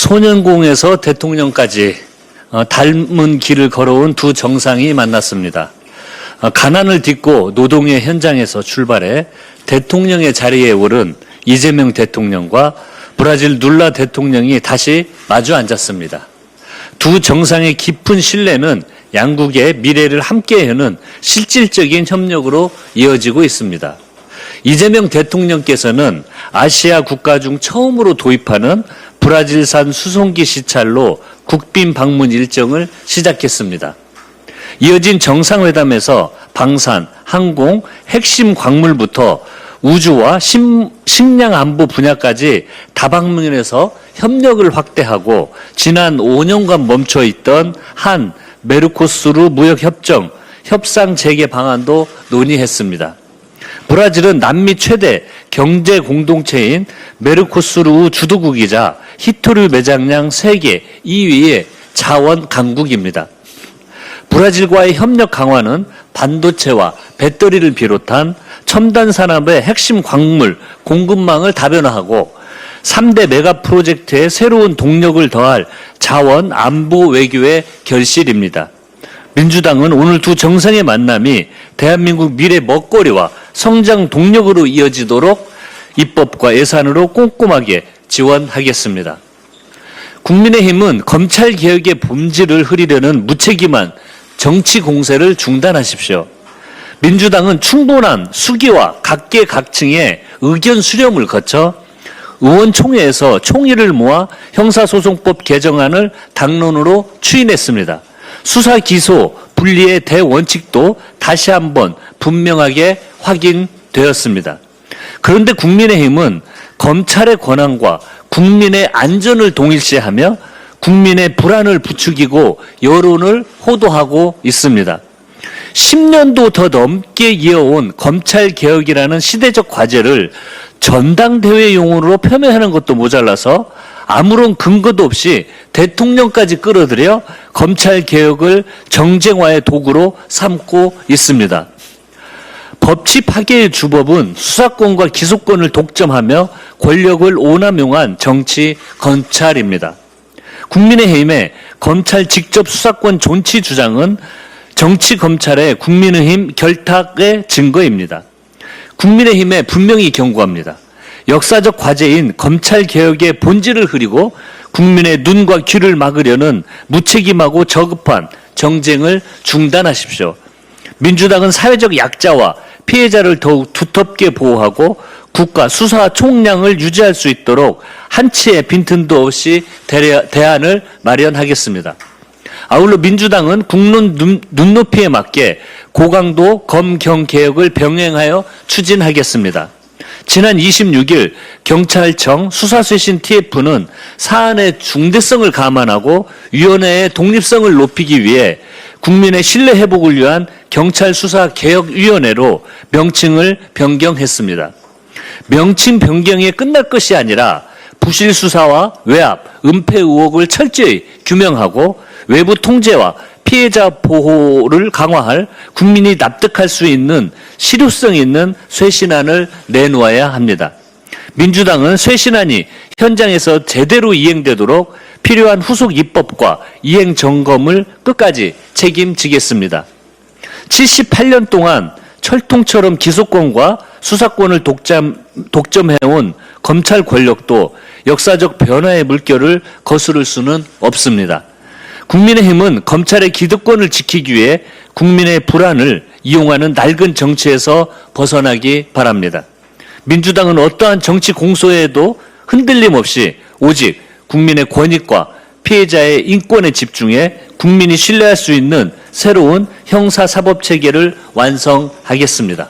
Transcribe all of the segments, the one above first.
소년공에서 대통령까지 닮은 길을 걸어온 두 정상이 만났습니다. 가난을 딛고 노동의 현장에서 출발해 대통령의 자리에 오른 이재명 대통령과 브라질 룰라 대통령이 다시 마주 앉았습니다. 두 정상의 깊은 신뢰는 양국의 미래를 함께 여는 실질적인 협력으로 이어지고 있습니다. 이재명 대통령께서는 아시아 국가 중 처음으로 도입하는 브라질산 수송기 시찰로 국빈 방문 일정을 시작했습니다. 이어진 정상회담에서 방산, 항공, 핵심 광물부터 우주와 식량 안보 분야까지 다방면에서 협력을 확대하고 지난 5년간 멈춰있던 한 메르코수르 무역협정 협상 재개 방안도 논의했습니다. 브라질은 남미 최대 경제 공동체인 메르코수르 주도국이자 히토류 매장량 세계 2위의 자원 강국입니다. 브라질과의 협력 강화는 반도체와 배터리를 비롯한 첨단 산업의 핵심 광물 공급망을 다변화하고 3대 메가 프로젝트에 새로운 동력을 더할 자원 안보 외교의 결실입니다. 민주당은 오늘 두 정상의 만남이 대한민국 미래 먹거리와 성장 동력으로 이어지도록 입법과 예산으로 꼼꼼하게 지원하겠습니다. 국민의힘은 검찰개혁의 본질을 흐리려는 무책임한 정치 공세를 중단하십시오. 민주당은 충분한 수기와 각계각층의 의견 수렴을 거쳐 의원총회에서 총의를 모아 형사소송법 개정안을 당론으로 추인했습니다. 수사 기소 분리의 대원칙도 다시 한번 분명하게 확인되었습니다. 그런데 국민의힘은 검찰의 권한과 국민의 안전을 동일시하며 국민의 불안을 부추기고 여론을 호도하고 있습니다. 10년도 더 넘게 이어온 검찰개혁이라는 시대적 과제를 전당대회용으로 폄훼하는 것도 모자라서 아무런 근거도 없이 대통령까지 끌어들여 검찰개혁을 정쟁화의 도구로 삼고 있습니다. 법치 파괴의 주법은 수사권과 기소권을 독점하며 권력을 오남용한 정치 검찰입니다. 국민의힘의 검찰 직접 수사권 존치 주장은 정치 검찰의 국민의힘 결탁의 증거입니다. 국민의힘에 분명히 경고합니다. 역사적 과제인 검찰개혁의 본질을 흐리고 국민의 눈과 귀를 막으려는 무책임하고 저급한 정쟁을 중단하십시오. 민주당은 사회적 약자와 피해자를 더욱 두텁게 보호하고 국가 수사 총량을 유지할 수 있도록 한치의 빈틈도 없이 대안을 마련하겠습니다. 아울러 민주당은 국론 눈높이에 맞게 고강도 검경개혁을 병행하여 추진하겠습니다. 지난 26일 경찰청 수사쇄신 TF는 사안의 중대성을 감안하고 위원회의 독립성을 높이기 위해 국민의 신뢰 회복을 위한 경찰수사개혁위원회로 명칭을 변경했습니다. 명칭 변경에 끝날 것이 아니라 부실 수사와 외압, 은폐 의혹을 철저히 규명하고 외부 통제와 피해자 보호를 강화할 국민이 납득할 수 있는 실효성 있는 쇄신안을 내놓아야 합니다. 민주당은 쇄신안이 현장에서 제대로 이행되도록 필요한 후속 입법과 이행 점검을 끝까지 책임지겠습니다. 78년 동안 철통처럼 기소권과 수사권을 독점해온 검찰 권력도 역사적 변화의 물결을 거스를 수는 없습니다. 국민의힘은 검찰의 기득권을 지키기 위해 국민의 불안을 이용하는 낡은 정치에서 벗어나기 바랍니다. 민주당은 어떠한 정치 공소에도 흔들림 없이 오직 국민의 권익과 피해자의 인권에 집중해 국민이 신뢰할 수 있는 새로운 형사사법체계를 완성하겠습니다.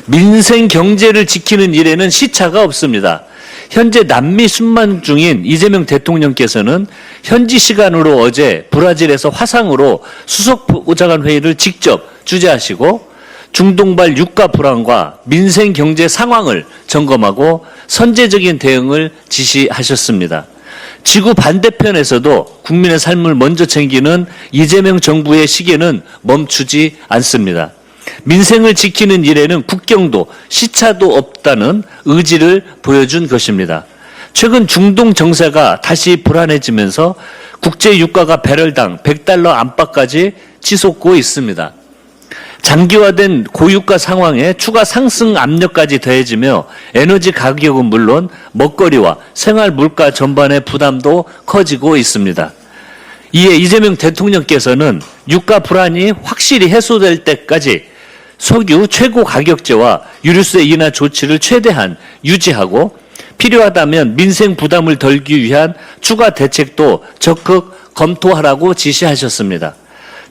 민생 경제를 지키는 일에는 시차가 없습니다. 현재 남미 순방 중인 이재명 대통령께서는 현지 시간으로 어제 브라질에서 화상으로 수석보좌관 회의를 직접 주재하시고 중동발 유가 불안과 민생 경제 상황을 점검하고 선제적인 대응을 지시하셨습니다. 지구 반대편에서도 국민의 삶을 먼저 챙기는 이재명 정부의 시계는 멈추지 않습니다. 민생을 지키는 일에는 국경도 시차도 없다는 의지를 보여준 것입니다. 최근 중동 정세가 다시 불안해지면서 국제 유가가 배럴당 $100 안팎까지 치솟고 있습니다. 장기화된 고유가 상황에 추가 상승 압력까지 더해지며 에너지 가격은 물론 먹거리와 생활 물가 전반의 부담도 커지고 있습니다. 이에 이재명 대통령께서는 유가 불안이 확실히 해소될 때까지 석유 최고 가격제와 유류세 인하 조치를 최대한 유지하고 필요하다면 민생 부담을 덜기 위한 추가 대책도 적극 검토하라고 지시하셨습니다.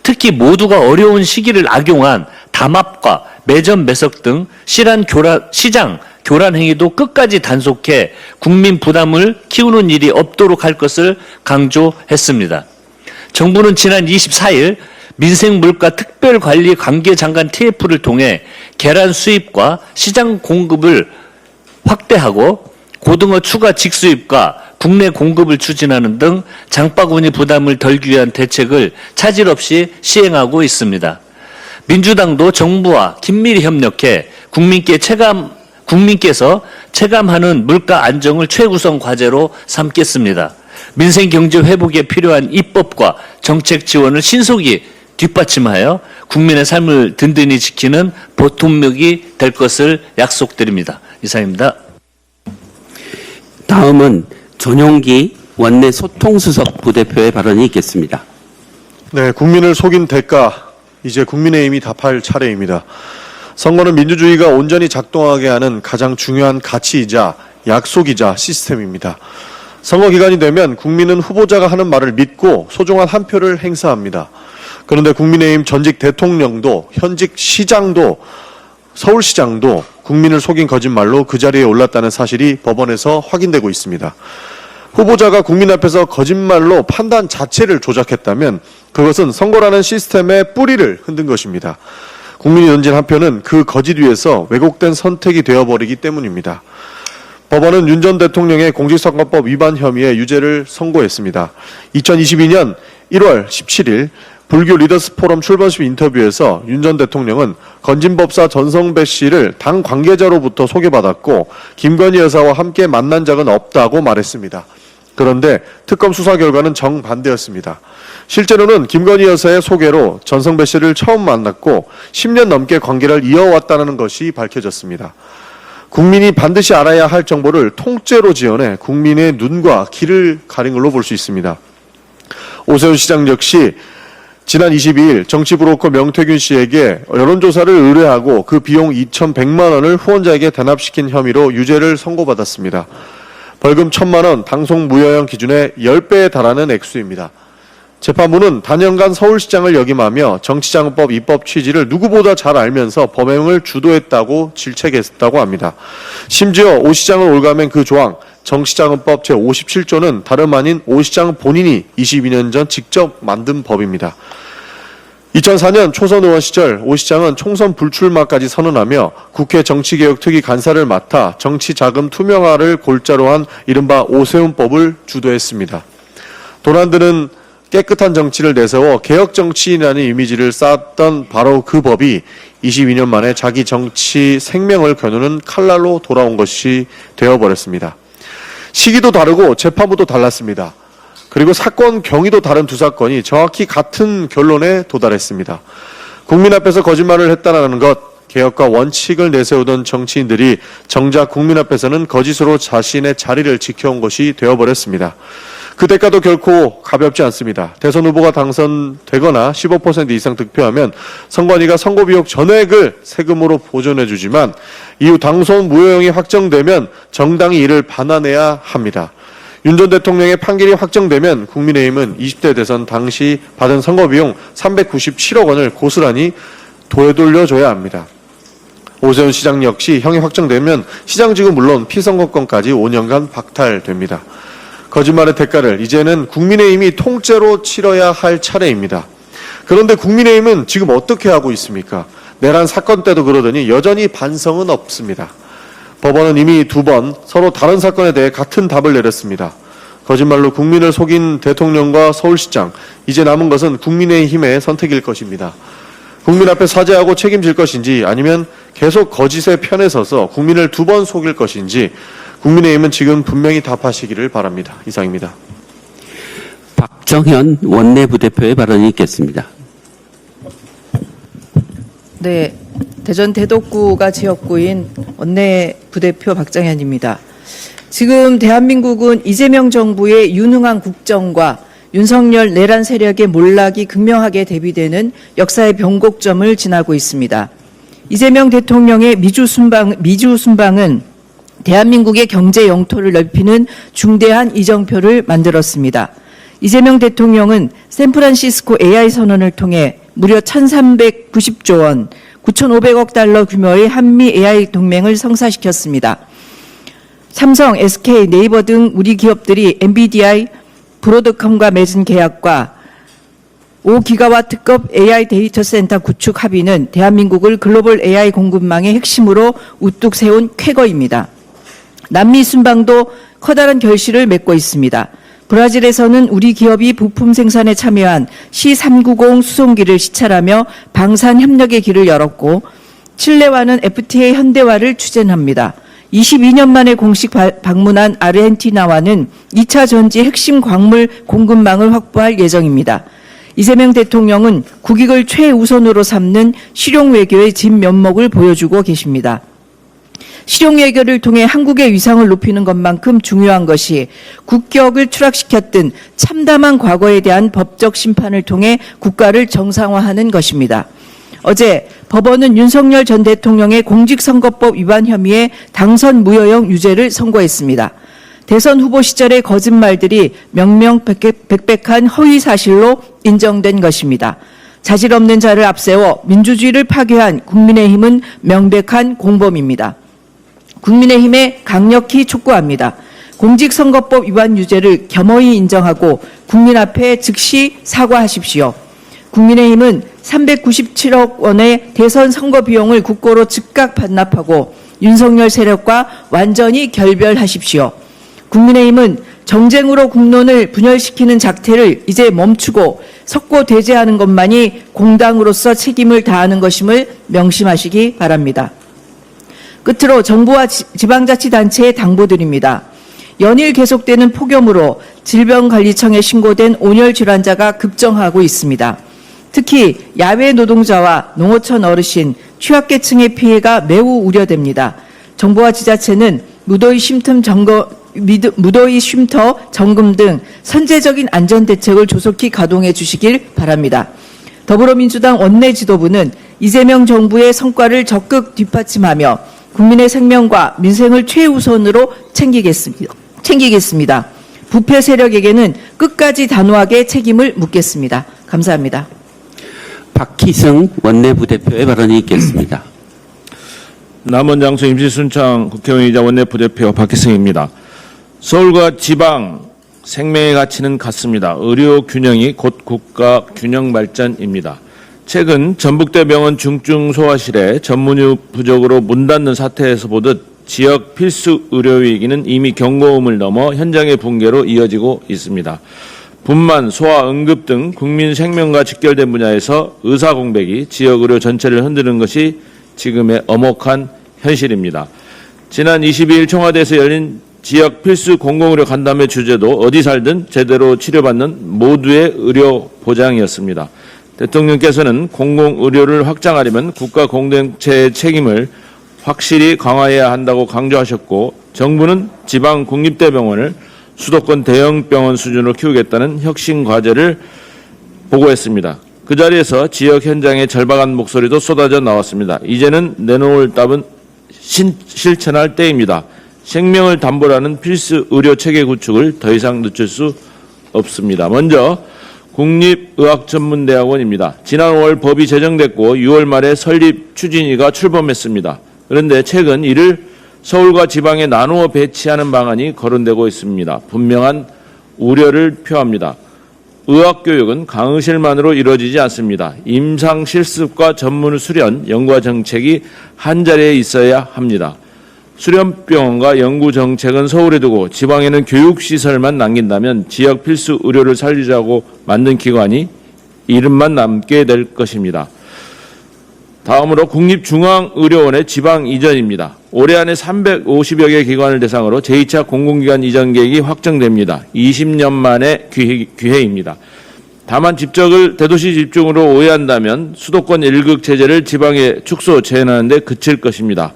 특히 모두가 어려운 시기를 악용한 담합과 매점 매석 등 시장 교란 행위도 끝까지 단속해 국민 부담을 키우는 일이 없도록 할 것을 강조했습니다. 정부는 지난 24일 민생물가 특별관리 관계장관 TF를 통해 계란 수입과 시장 공급을 확대하고 고등어 추가 직수입과 국내 공급을 추진하는 등 장바구니 부담을 덜기 위한 대책을 차질 없이 시행하고 있습니다. 민주당도 정부와 긴밀히 협력해 국민께서 체감하는 물가 안정을 최우선 과제로 삼겠습니다. 민생 경제 회복에 필요한 입법과 정책 지원을 신속히 뒷받침하여 국민의 삶을 든든히 지키는 보통력이 될 것을 약속드립니다. 이상입니다. 다음은 전용기 원내 소통수석 부대표의 발언이 있겠습니다. 네, 국민을 속인 대가, 이제 국민의힘이 답할 차례입니다. 선거는 민주주의가 온전히 작동하게 하는 가장 중요한 가치이자 약속이자 시스템입니다. 선거 기간이 되면 국민은 후보자가 하는 말을 믿고 소중한 한 표를 행사합니다. 그런데 국민의힘 전직 대통령도 현직 시장도 서울시장도 국민을 속인 거짓말로 그 자리에 올랐다는 사실이 법원에서 확인되고 있습니다. 후보자가 국민 앞에서 거짓말로 판단 자체를 조작했다면 그것은 선거라는 시스템의 뿌리를 흔든 것입니다. 국민이 던진 한 표는 그 거짓 위에서 왜곡된 선택이 되어버리기 때문입니다. 법원은 윤 전 대통령의 공직선거법 위반 혐의의 유죄를 선고했습니다. 2022년 1월 17일 불교 리더스 포럼 출범식 인터뷰에서 윤 전 대통령은 건진법사 전성배 씨를 당 관계자로부터 소개받았고 김건희 여사와 함께 만난 적은 없다고 말했습니다. 그런데 특검 수사 결과는 정반대였습니다. 실제로는 김건희 여사의 소개로 전성배 씨를 처음 만났고 10년 넘게 관계를 이어왔다는 것이 밝혀졌습니다. 국민이 반드시 알아야 할 정보를 통째로 지어내 국민의 눈과 귀를 가린 걸로 볼 수 있습니다. 오세훈 시장 역시 지난 22일 정치브로커 명태균 씨에게 여론조사를 의뢰하고 그 비용 2,100만 원을 후원자에게 대납시킨 혐의로 유죄를 선고받았습니다. 벌금 1,000만 원, 당송 무효형 기준의 10배에 달하는 액수입니다. 재판부는 단연간 서울시장을 역임하며 정치자금법 입법 취지를 누구보다 잘 알면서 범행을 주도했다고 질책했다고 합니다. 심지어 오 시장을 올가맨 그 조항, 정치자금법 제57조는 다름 아닌 오 시장 본인이 22년 전 직접 만든 법입니다. 2004년 초선 의원 시절 오 시장은 총선 불출마까지 선언하며 국회 정치개혁특위 간사를 맡아 정치자금 투명화를 골자로 한 이른바 오세훈법을 주도했습니다. 돈 안 드는 깨끗한 정치를 내세워 개혁정치인이라는 이미지를 쌓았던 바로 그 법이 22년 만에 자기 정치 생명을 겨누는 칼날로 돌아온 것이 되어버렸습니다. 시기도 다르고 재판부도 달랐습니다. 그리고 사건 경위도 다른 두 사건이 정확히 같은 결론에 도달했습니다. 국민 앞에서 거짓말을 했다는 것, 개혁과 원칙을 내세우던 정치인들이 정작 국민 앞에서는 거짓으로 자신의 자리를 지켜온 것이 되어버렸습니다. 그 대가도 결코 가볍지 않습니다. 대선 후보가 당선되거나 15% 이상 득표하면 선관위가 선거비용 전액을 세금으로 보존해주지만 이후 당선 무효형이 확정되면 정당이 이를 반환해야 합니다. 윤 전 대통령의 판결이 확정되면 국민의힘은 20대 대선 당시 받은 선거비용 397억 원을 고스란히 되돌려줘야 합니다. 오세훈 시장 역시 형이 확정되면 시장직은 물론 피선거권까지 5년간 박탈됩니다. 거짓말의 대가를 이제는 국민의힘이 통째로 치러야 할 차례입니다. 그런데 국민의힘은 지금 어떻게 하고 있습니까? 내란 사건 때도 그러더니 여전히 반성은 없습니다. 법원은 이미 2번 서로 다른 사건에 대해 같은 답을 내렸습니다. 거짓말로 국민을 속인 대통령과 서울시장, 이제 남은 것은 국민의힘의 선택일 것입니다. 국민 앞에 사죄하고 책임질 것인지 아니면 계속 거짓의 편에 서서 국민을 2번 속일 것인지 국민의힘은 지금 분명히 답하시기를 바랍니다. 이상입니다. 박정현 원내 부대표의 발언이 있겠습니다. 네, 대전 대덕구가 지역구인 원내 부대표 박정현입니다. 지금 대한민국은 이재명 정부의 유능한 국정과 윤석열 내란 세력의 몰락이 극명하게 대비되는 역사의 변곡점을 지나고 있습니다. 이재명 대통령의 미주 순방은 대한민국의 경제 영토를 넓히는 중대한 이정표를 만들었습니다. 이재명 대통령은 샌프란시스코 AI 선언을 통해 무려 1,390조 원, 9,500억 달러 규모의 한미 AI 동맹을 성사시켰습니다. 삼성, SK, 네이버 등 우리 기업들이 엔비디아, 브로드컴과 맺은 계약과 5기가와트급 AI 데이터 센터 구축 합의는 대한민국을 글로벌 AI 공급망의 핵심으로 우뚝 세운 쾌거입니다. 남미 순방도 커다란 결실을 맺고 있습니다. 브라질에서는 우리 기업이 부품 생산에 참여한 C390 수송기를 시찰하며 방산 협력의 길을 열었고, 칠레와는 FTA 현대화를 추진합니다. 22년 만에 공식 방문한 아르헨티나와는 2차 전지 핵심 광물 공급망을 확보할 예정입니다. 이재명 대통령은 국익을 최우선으로 삼는 실용 외교의 진면목을 보여주고 계십니다. 실용 외교를 통해 한국의 위상을 높이는 것만큼 중요한 것이 국격을 추락시켰던 참담한 과거에 대한 법적 심판을 통해 국가를 정상화하는 것입니다. 어제 법원은 윤석열 전 대통령의 공직선거법 위반 혐의에 당선 무효형 유죄를 선고했습니다. 대선 후보 시절의 거짓말들이 명명백백한 허위 사실로 인정된 것입니다. 자질 없는 자를 앞세워 민주주의를 파괴한 국민의힘은 명백한 공범입니다. 국민의힘에 강력히 촉구합니다. 공직선거법 위반 유죄를 겸허히 인정하고 국민 앞에 즉시 사과하십시오. 국민의힘은 397억 원의 대선 선거 비용을 국고로 즉각 반납하고 윤석열 세력과 완전히 결별하십시오. 국민의힘은 정쟁으로 국론을 분열시키는 작태를 이제 멈추고 석고대죄하는 것만이 공당으로서 책임을 다하는 것임을 명심하시기 바랍니다. 끝으로 정부와 지방자치단체에 당부드립니다. 연일 계속되는 폭염으로 질병관리청에 신고된 온열 질환자가 급증하고 있습니다. 특히 야외 노동자와 농어촌 어르신, 취약계층의 피해가 매우 우려됩니다. 정부와 지자체는 무더위 쉼터 점검 등 선제적인 안전대책을 조속히 가동해 주시길 바랍니다. 더불어민주당 원내 지도부는 이재명 정부의 성과를 적극 뒷받침하며 국민의 생명과 민생을 최우선으로 챙기겠습니다. 부패 세력에게는 끝까지 단호하게 책임을 묻겠습니다. 감사합니다. 박희승 원내 부대표의 발언이 있겠습니다. 남원장소 임시순창 국회의원이자 원내 부대표 박희승입니다. 서울과 지방 생명의 가치는 같습니다. 의료 균형이 곧 국가 균형 발전입니다. 최근 전북대병원 중증소아실에 전문의 부족으로 문 닫는 사태에서 보듯 지역 필수 의료 위기는 이미 경고음을 넘어 현장의 붕괴로 이어지고 있습니다. 분만, 소아, 응급 등 국민 생명과 직결된 분야에서 의사 공백이 지역 의료 전체를 흔드는 것이 지금의 엄혹한 현실입니다. 지난 22일 청와대에서 열린 지역 필수 공공의료 간담회 주제도 어디 살든 제대로 치료받는 모두의 의료 보장이었습니다. 대통령께서는 공공의료를 확장하려면 국가 공동체의 책임을 확실히 강화해야 한다고 강조하셨고, 정부는 지방 국립대병원을 수도권 대형병원 수준으로 키우겠다는 혁신 과제를 보고했습니다. 그 자리에서 지역 현장의 절박한 목소리도 쏟아져 나왔습니다. 이제는 내놓을 답은 실천할 때입니다. 생명을 담보로 하는 필수 의료 체계 구축을 더 이상 늦출 수 없습니다. 먼저 국립의학전문대학원입니다. 지난 5월 법이 제정됐고 6월 말에 설립 추진위가 출범했습니다. 그런데 최근 이를 서울과 지방에 나누어 배치하는 방안이 거론되고 있습니다. 분명한 우려를 표합니다. 의학교육은 강의실만으로 이루어지지 않습니다. 임상 실습과 전문 수련, 연구와 정책이 한자리에 있어야 합니다. 수련병원과 연구정책은 서울에 두고 지방에는 교육시설만 남긴다면 지역 필수 의료를 살리자고 만든 기관이 이름만 남게 될 것입니다. 다음으로 국립중앙의료원의 지방 이전입니다. 올해 안에 350여 개 기관을 대상으로 제2차 공공기관 이전 계획이 확정됩니다. 20년 만의 기회입니다. 다만 집적을 대도시 집중으로 오해한다면 수도권 1극 체제를 지방에 축소 재현하는 데 그칠 것입니다.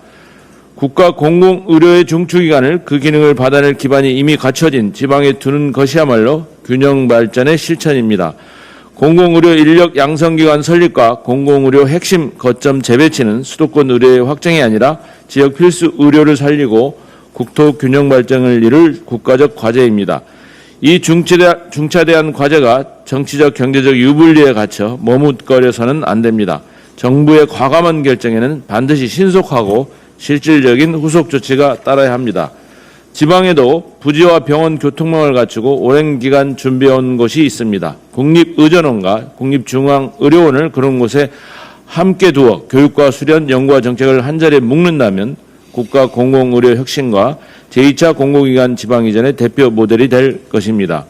국가 공공의료의 중추기관을 그 기능을 받아낼 기반이 이미 갖춰진 지방에 두는 것이야말로 균형 발전의 실천입니다. 공공의료 인력 양성기관 설립과 공공의료 핵심 거점 재배치는 수도권 의료의 확장이 아니라 지역 필수 의료를 살리고 국토 균형 발전을 이룰 국가적 과제입니다. 이 중차대한 과제가 정치적 경제적 유불리에 갇혀 머뭇거려서는 안 됩니다. 정부의 과감한 결정에는 반드시 신속하고 실질적인 후속 조치가 따라야 합니다. 지방에도 부지와 병원 교통망을 갖추고 오랜 기간 준비해온 곳이 있습니다. 국립의전원과 국립중앙의료원을 그런 곳에 함께 두어 교육과 수련, 연구와 정책을 한자리에 묶는다면 국가 공공의료 혁신과 제2차 공공기관 지방 이전의 대표 모델이 될 것입니다.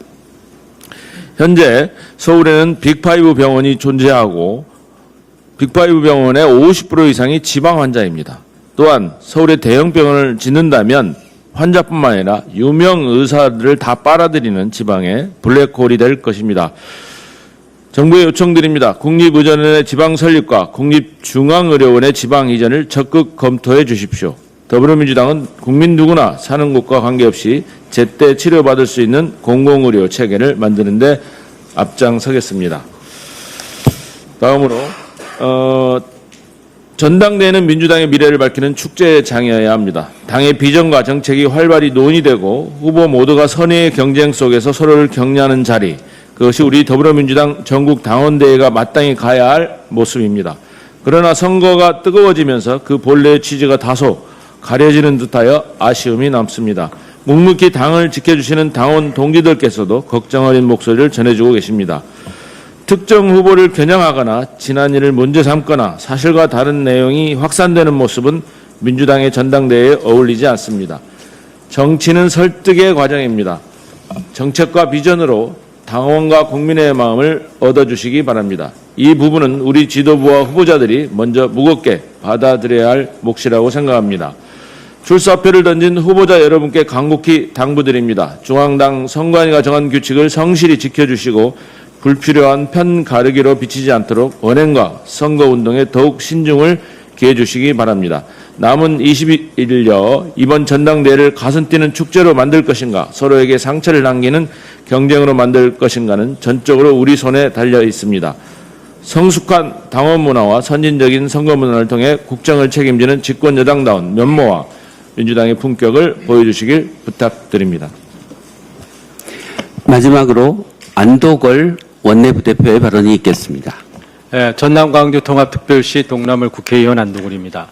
현재 서울에는 빅5 병원이 존재하고 빅5 병원의 50% 이상이 지방 환자입니다. 또한 서울에 대형 병원을 짓는다면 환자뿐만 아니라 유명 의사들을 다 빨아들이는 지방의 블랙홀이 될 것입니다. 정부에 요청드립니다. 국립의전원의 지방 설립과 국립중앙의료원의 지방 이전을 적극 검토해 주십시오. 더불어민주당은 국민 누구나 사는 곳과 관계없이 제때 치료받을 수 있는 공공의료 체계를 만드는 데 앞장서겠습니다. 다음으로 전당대회는 민주당의 미래를 밝히는 축제 장이어야 합니다. 당의 비전과 정책이 활발히 논의되고 후보 모두가 선의의 경쟁 속에서 서로를 격려하는 자리, 그것이 우리 더불어민주당 전국 당원대회가 마땅히 가야 할 모습입니다. 그러나 선거가 뜨거워지면서 그 본래의 취지가 다소 가려지는 듯하여 아쉬움이 남습니다. 묵묵히 당을 지켜주시는 당원 동지들께서도 걱정 어린 목소리를 전해주고 계십니다. 특정 후보를 겨냥하거나 지난 일을 문제 삼거나 사실과 다른 내용이 확산되는 모습은 민주당의 전당대회에 어울리지 않습니다. 정치는 설득의 과정입니다. 정책과 비전으로 당원과 국민의 마음을 얻어주시기 바랍니다. 이 부분은 우리 지도부와 후보자들이 먼저 무겁게 받아들여야 할 몫이라고 생각합니다. 출사표를 던진 후보자 여러분께 간곡히 당부드립니다. 중앙당 선관위가 정한 규칙을 성실히 지켜주시고 불필요한 편 가르기로 비치지 않도록 언행과 선거운동에 더욱 신중을 기해 주시기 바랍니다. 남은 21일여 이번 전당대회를 가슴 뛰는 축제로 만들 것인가, 서로에게 상처를 남기는 경쟁으로 만들 것인가는 전적으로 우리 손에 달려 있습니다. 성숙한 당원 문화와 선진적인 선거 문화를 통해 국정을 책임지는 집권 여당다운 면모와 민주당의 품격을 보여주시길 부탁드립니다. 마지막으로 안도걸 원내부대표의 발언이 있겠습니다. 전남 광주통합특별시 동남을 국회의원 안도걸입니다.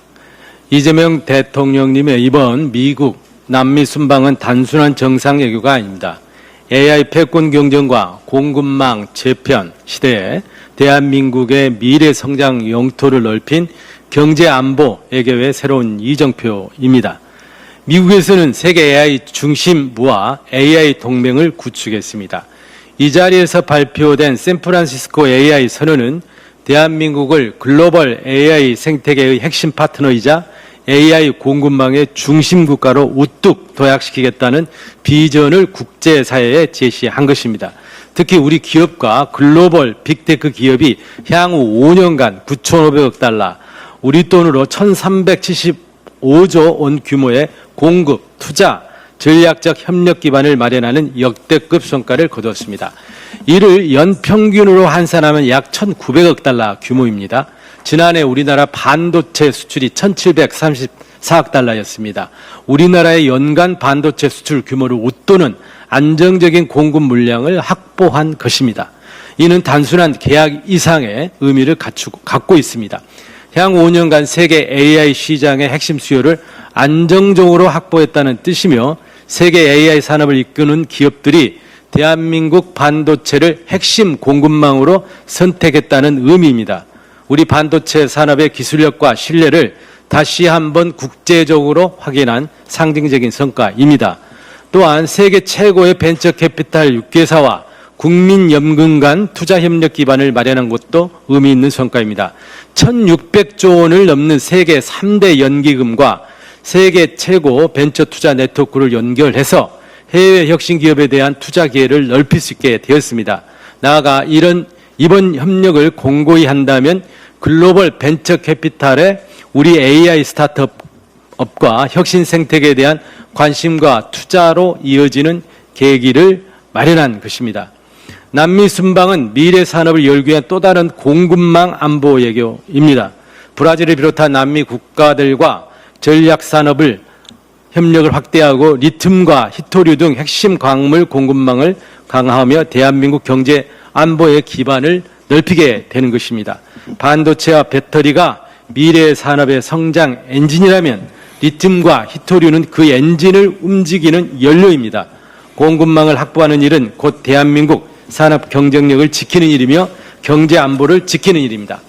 이재명 대통령님의 이번 미국 남미 순방은 단순한 정상 외교가 아닙니다. AI 패권 경쟁과 공급망 재편 시대에 대한민국의 미래 성장 영토를 넓힌 경제 안보 외교의 새로운 이정표입니다. 미국에서는 세계 AI 중심부와 AI 동맹을 구축했습니다. 이 자리에서 발표된 샌프란시스코 AI 선언은 대한민국을 글로벌 AI 생태계의 핵심 파트너이자 AI 공급망의 중심 국가로 우뚝 도약시키겠다는 비전을 국제사회에 제시한 것입니다. 특히 우리 기업과 글로벌 빅테크 기업이 향후 5년간 9,500억 달러, 우리 돈으로 1,375조 원 규모의 공급, 투자, 전략적 협력 기반을 마련하는 역대급 성과를 거두었습니다. 이를 연평균으로 환산하면 약 1,900억 달러 규모입니다. 지난해 우리나라 반도체 수출이 1,734억 달러였습니다. 우리나라의 연간 반도체 수출 규모를 웃도는 안정적인 공급 물량을 확보한 것입니다. 이는 단순한 계약 이상의 의미를 갖고 있습니다. 향후 5년간 세계 AI 시장의 핵심 수요를 안정적으로 확보했다는 뜻이며 세계 AI 산업을 이끄는 기업들이 대한민국 반도체를 핵심 공급망으로 선택했다는 의미입니다. 우리 반도체 산업의 기술력과 신뢰를 다시 한번 국제적으로 확인한 상징적인 성과입니다. 또한 세계 최고의 벤처 캐피탈 6개사와 국민연금 간 투자 협력 기반을 마련한 것도 의미 있는 성과입니다. 1,600조 원을 넘는 세계 3대 연기금과 세계 최고 벤처 투자 네트워크를 연결해서 해외 혁신 기업에 대한 투자 기회를 넓힐 수 있게 되었습니다. 나아가 이번 협력을 공고히 한다면 글로벌 벤처 캐피탈에 우리 AI 스타트업과 혁신 생태계에 대한 관심과 투자로 이어지는 계기를 마련한 것입니다. 남미 순방은 미래 산업을 열기 위한 또 다른 공급망 안보 외교입니다. 브라질을 비롯한 남미 국가들과 전략 산업을 협력을 확대하고 리튬과 히토류 등 핵심 광물 공급망을 강화하며 대한민국 경제 안보의 기반을 넓히게 되는 것입니다. 반도체와 배터리가 미래 산업의 성장 엔진이라면 리튬과 히토류는 그 엔진을 움직이는 연료입니다. 공급망을 확보하는 일은 곧 대한민국 산업 경쟁력을 지키는 일이며 경제 안보를 지키는 일입니다.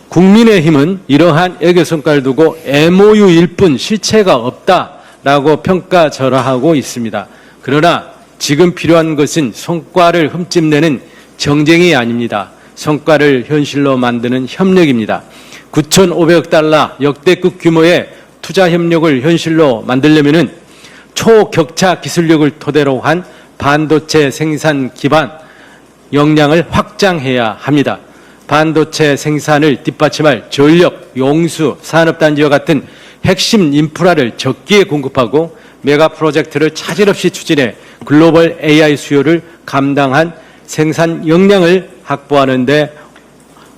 국민의힘은 이러한 애교 성과를 두고 MOU일 뿐 실체가 없다라고 평가절하하고 있습니다. 그러나 지금 필요한 것은 성과를 흠집내는 정쟁이 아닙니다. 성과를 현실로 만드는 협력입니다. 9,500억 달러 역대급 규모의 투자 협력을 현실로 만들려면은 초격차 기술력을 토대로 한 반도체 생산 기반 역량을 확장해야 합니다. 반도체 생산을 뒷받침할 전력, 용수, 산업단지와 같은 핵심 인프라를 적기에 공급하고 메가 프로젝트를 차질 없이 추진해 글로벌 AI 수요를 감당한 생산 역량을 확보하는 데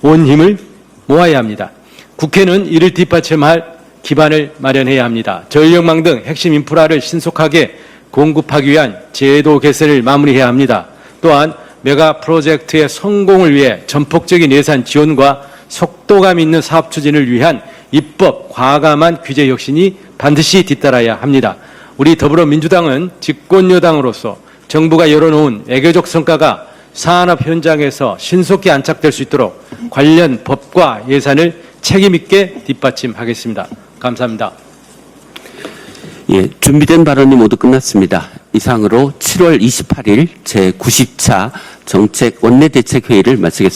온 힘을 모아야 합니다. 국회는 이를 뒷받침할 기반을 마련해야 합니다. 전력망 등 핵심 인프라를 신속하게 공급하기 위한 제도 개선을 마무리해야 합니다. 또한 메가 프로젝트의 성공을 위해 전폭적인 예산 지원과 속도감 있는 사업 추진을 위한 입법, 과감한 규제 혁신이 반드시 뒤따라야 합니다. 우리 더불어민주당은 집권여당으로서 정부가 열어놓은 애교적 성과가 산업 현장에서 신속히 안착될 수 있도록 관련 법과 예산을 책임있게 뒷받침하겠습니다. 감사합니다. 예, 준비된 발언이 모두 끝났습니다. 이상으로 7월 28일 제90차 정책 원내대책회의를 마치겠습니다.